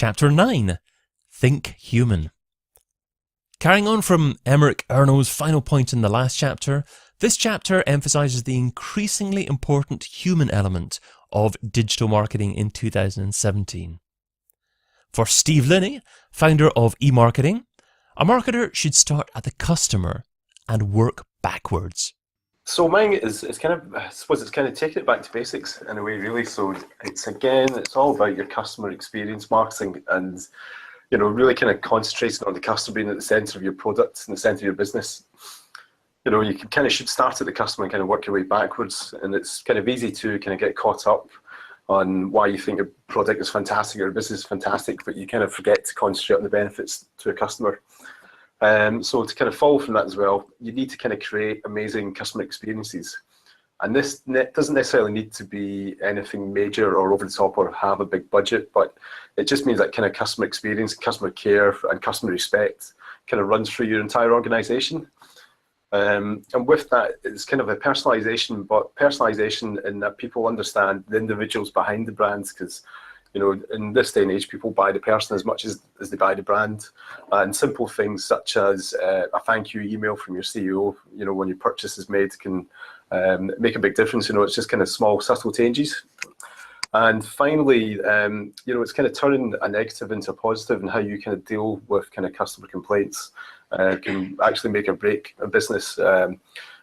Chapter 9, Think Human. Carrying on from Emmerich Erno's final point in the last chapter, this chapter emphasises the increasingly important human element of digital marketing in 2017. For Steve Linney, founder of eMarketing, a marketer should start at the customer and work backwards. So mine is kind of, I suppose it's kind of taking it back to basics in a way, really. So it's all about your customer experience marketing and, really kind of concentrating on the customer being at the centre of your product and the centre of your business. You kind of should start at the customer and kind of work your way backwards. And it's kind of easy to kind of get caught up on why you think a product is fantastic or a business is fantastic, but you kind of forget to concentrate on the benefits to a customer. So to kind of follow from that as well, you need to kind of create amazing customer experiences. And this doesn't necessarily need to be anything major or over the top or have a big budget, but it just means that kind of customer experience, customer care and customer respect kind of runs through your entire organization. And with that, it's kind of a personalization, but personalization in that people understand the individuals behind the brands, because in this day and age, people buy the person as much as they buy the brand. And simple things such as a thank you email from your CEO, when your purchase is made, can make a big difference. It's just kind of small, subtle changes. And finally, it's kind of turning a negative into a positive, and how you kind of deal with kind of customer complaints can actually make or break a business.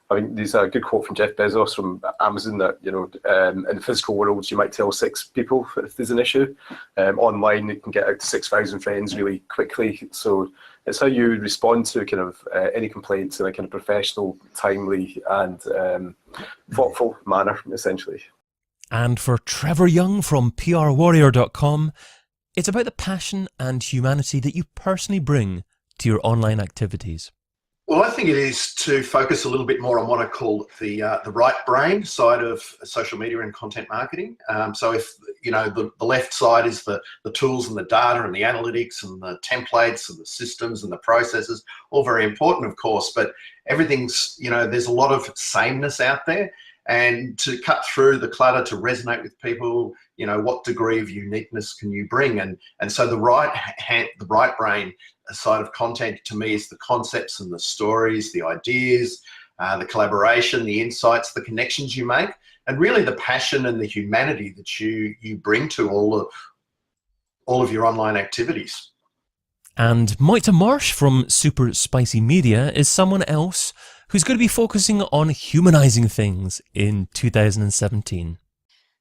I think there's a good quote from Jeff Bezos from Amazon that, in the physical world, you might tell 6 people if there's an issue. Online, you can get out to 6,000 friends really quickly. So it's how you respond to kind of any complaints in a kind of professional, timely and thoughtful manner, essentially. And for Trevor Young from PRWarrior.com, it's about the passion and humanity that you personally bring to your online activities. Well, I think it is to focus a little bit more on what I call the right brain side of social media and content marketing. So if, the left side is the tools and the data and the analytics and the templates and the systems and the processes, all very important, of course, but everything's, there's a lot of sameness out there. And to cut through the clutter, to resonate with people, what degree of uniqueness can you bring? And so the right brain side of content to me is the concepts and the stories, the ideas, the collaboration, the insights, the connections you make, and really the passion and the humanity that you bring to all of your online activities. And Moita Marsh from Super Spicy Media is someone else who's going to be focusing on humanizing things in 2017.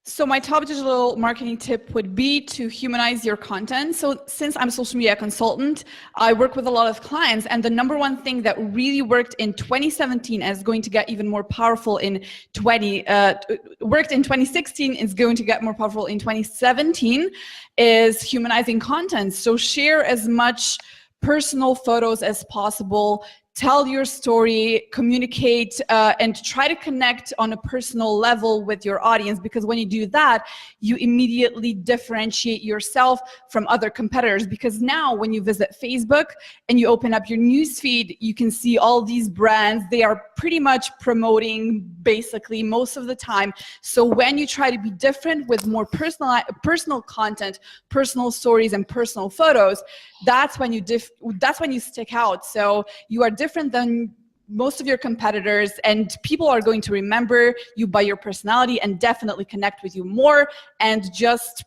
So my top digital marketing tip would be to humanize your content. So since I'm a social media consultant, I work with a lot of clients, and the number one thing that really worked in 2017 and is going to get even more powerful in worked in 2016 is going to get more powerful in 2017 is humanizing content. So share as much personal photos as possible. Tell your story, communicate, and try to connect on a personal level with your audience, because when you do that, you immediately differentiate yourself from other competitors. Because now when you visit Facebook and you open up your newsfeed, you can see all these brands. They are pretty much promoting basically most of the time. So when you try to be different with more personal content, personal stories, and personal photos, that's when you stick out. So you are different than most of your competitors, and people are going to remember you by your personality and definitely connect with you more, and just,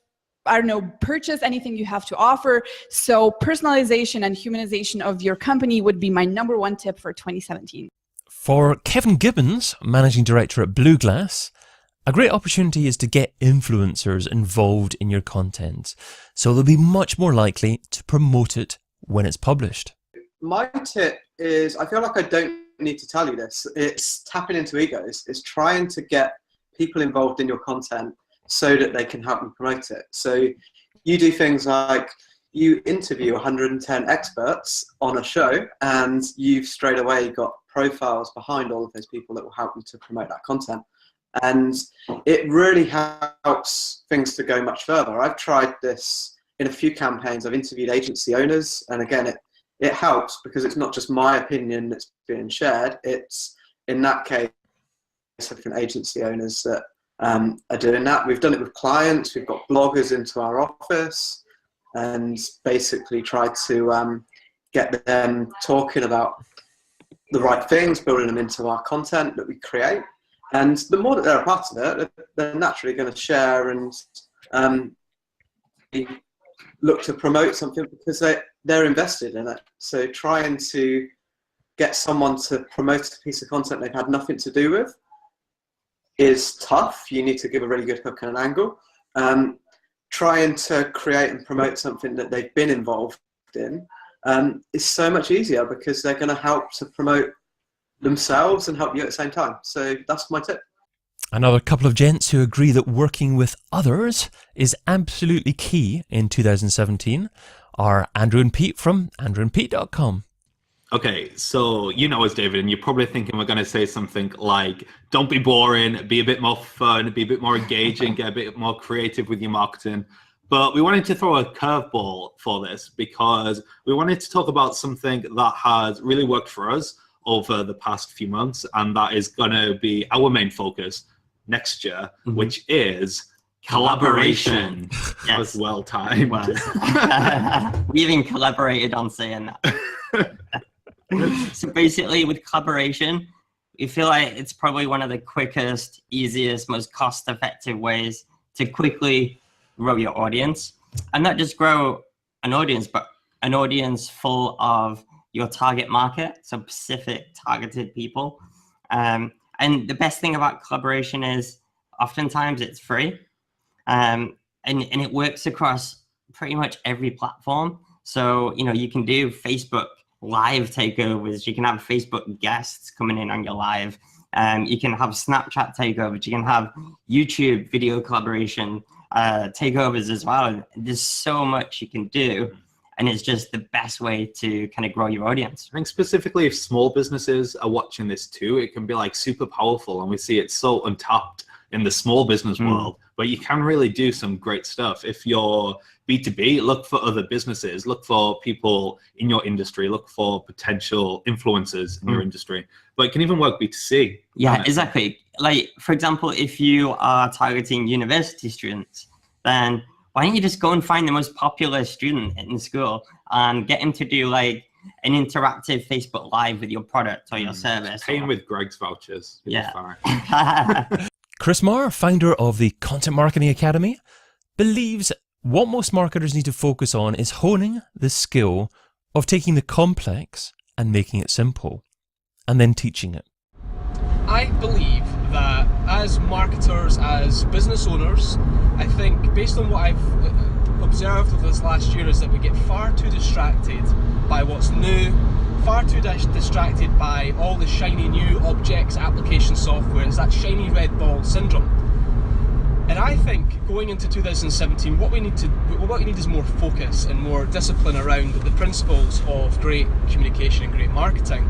purchase anything you have to offer. So personalization and humanization of your company would be my number one tip for 2017. For Kevin Gibbons, Managing Director at Blue Glass, a great opportunity is to get influencers involved in your content, so they'll be much more likely to promote it when it's published. My tip is, I feel like I don't need to tell you this, it's tapping into egos. It's trying to get people involved in your content so that they can help you promote it. So you do things like you interview 110 experts on a show, and you've straight away got profiles behind all of those people that will help you to promote that content. And it really helps things to go much further. I've tried this in a few campaigns. I've interviewed agency owners, and again, it helps because it's not just my opinion that's being shared. It's, in that case, different agency owners that are doing that. We've done it with clients. We've got bloggers into our office. and basically try to get them talking about the right things, building them into our content that we create. And the more that they're a part of it, they're naturally going to share and look to promote something because they're invested in it. So trying to get someone to promote a piece of content they've had nothing to do with is tough. You need to give a really good hook and an angle. Trying to create and promote something that they've been involved in is so much easier because they're going to help to promote themselves and help you at the same time. So that's my tip. Another couple of gents who agree that working with others is absolutely key in 2017 are Andrew and Pete from andrewandpete.com. Okay, so you know us, David, and you're probably thinking we're going to say something like, don't be boring, be a bit more fun, be a bit more engaging, get a bit more creative with your marketing. But we wanted to throw a curveball for this because we wanted to talk about something that has really worked for us over the past few months, and that is going to be our main focus next year, which is collaboration. Yes. That was well timed. We even collaborated on saying that. So basically with collaboration, we feel like it's probably one of the quickest, easiest, most cost-effective ways to quickly grow your audience. And not just grow an audience, but an audience full of your target market, so specific targeted people. And the best thing about collaboration is oftentimes it's free. And it works across pretty much every platform. So, you know, you can do Facebook live takeovers. You can have Facebook guests coming in on your live. You can have Snapchat takeovers. You can have YouTube video collaboration takeovers as well. There's so much you can do. And it's just the best way to kind of grow your audience. I think specifically if small businesses are watching this too, it can be like super powerful, and we see it so untapped in the small business world, but you can really do some great stuff. If you're B2B, look for other businesses, look for people in your industry, look for potential influencers in your industry, but it can even work B2C. Yeah, exactly. Like, for example, if you are targeting university students, then why don't you just go and find the most popular student in school and get him to do like an interactive Facebook Live with your product or your service. Paying with Greg's vouchers. Yeah. Chris Marr, founder of the Content Marketing Academy, believes what most marketers need to focus on is honing the skill of taking the complex and making it simple, and then teaching it. I believe that as marketers, as business owners, I think based on what I've observed over this last year is that we get far too distracted by what's new, far too distracted by all the shiny new objects, application software. It's that shiny red ball syndrome. And I think going into 2017, what we need is more focus and more discipline around the principles of great communication and great marketing.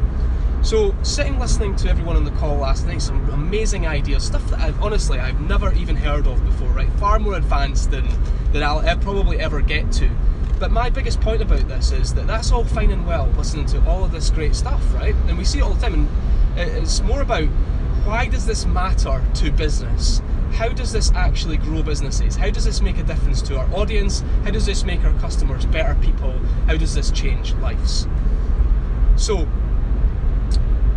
So sitting listening to everyone on the call last night, some amazing ideas, stuff that I've never even heard of before, right? Far more advanced than I'll probably ever get to. But my biggest point about this is that that's all fine and well, listening to all of this great stuff, right? And we see it all the time, and it's more about why does this matter to business? How does this actually grow businesses? How does this make a difference to our audience? How does this make our customers better people? How does this change lives? So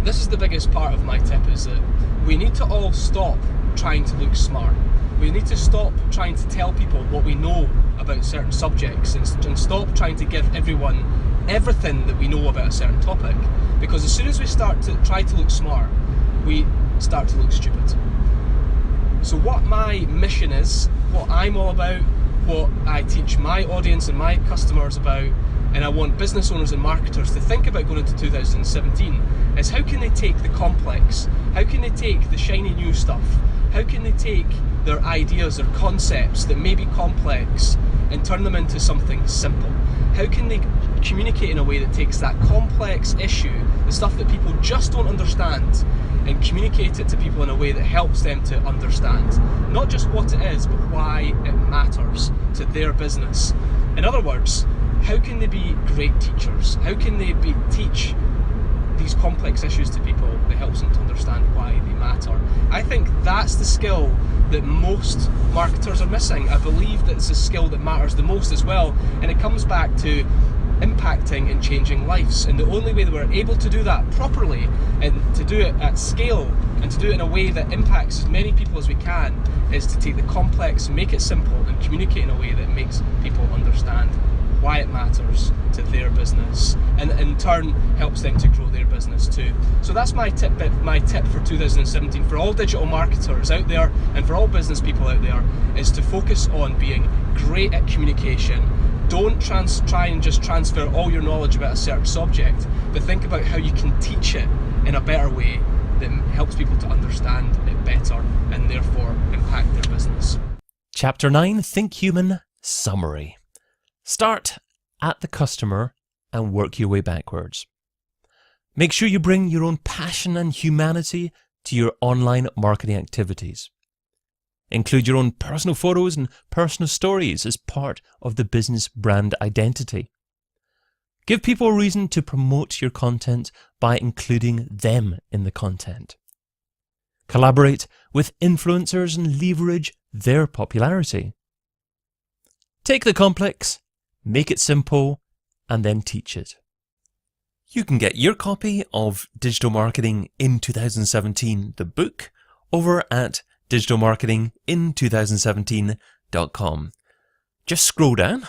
this is the biggest part of my tip, is that we need to all stop trying to look smart. We need to stop trying to tell people what we know about certain subjects and stop trying to give everyone everything that we know about a certain topic. Because as soon as we start to try to look smart, we start to look stupid. So what my mission is, what I'm all about, what I teach my audience and my customers about, and I want business owners and marketers to think about going into 2017, is how can they take the complex, how can they take the shiny new stuff, how can they take their ideas, their concepts that may be complex and turn them into something simple? How can they communicate in a way that takes that complex issue, the stuff that people just don't understand, and communicate it to people in a way that helps them to understand not just what it is, but why it matters to their business? In other words, how can they be great teachers? How can they teach these complex issues to people that helps them to understand why they matter. I think that's the skill that most marketers are missing. I believe that it's a skill that matters the most as well, and it comes back to impacting and changing lives. And the only way that we're able to do that properly, and to do it at scale, and to do it in a way that impacts as many people as we can, is to take the complex, make it simple, and communicate in a way that makes people understand why it matters to their business, and in turn helps them to grow their business too. So that's my tip for 2017 for all digital marketers out there and for all business people out there, is to focus on being great at communication. Don't try and just transfer all your knowledge about a certain subject, but think about how you can teach it in a better way that helps people to understand it better and therefore impact their business. Chapter 9, Think Human Summary. Start at the customer and work your way backwards. Make sure you bring your own passion and humanity to your online marketing activities. Include your own personal photos and personal stories as part of the business brand identity. Give people a reason to promote your content by including them in the content. Collaborate with influencers and leverage their popularity. Take the complex, make it simple, and then teach it. You can get your copy of Digital Marketing in 2017, the book, over at digitalmarketingin2017.com. Just scroll down,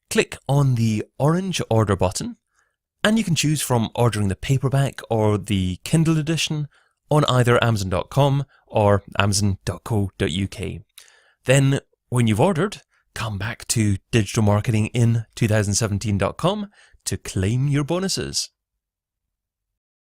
click on the orange order button, and you can choose from ordering the paperback or the Kindle edition on either Amazon.com or Amazon.co.uk. Then, when you've ordered, come back to digitalmarketingin2017.com to claim your bonuses.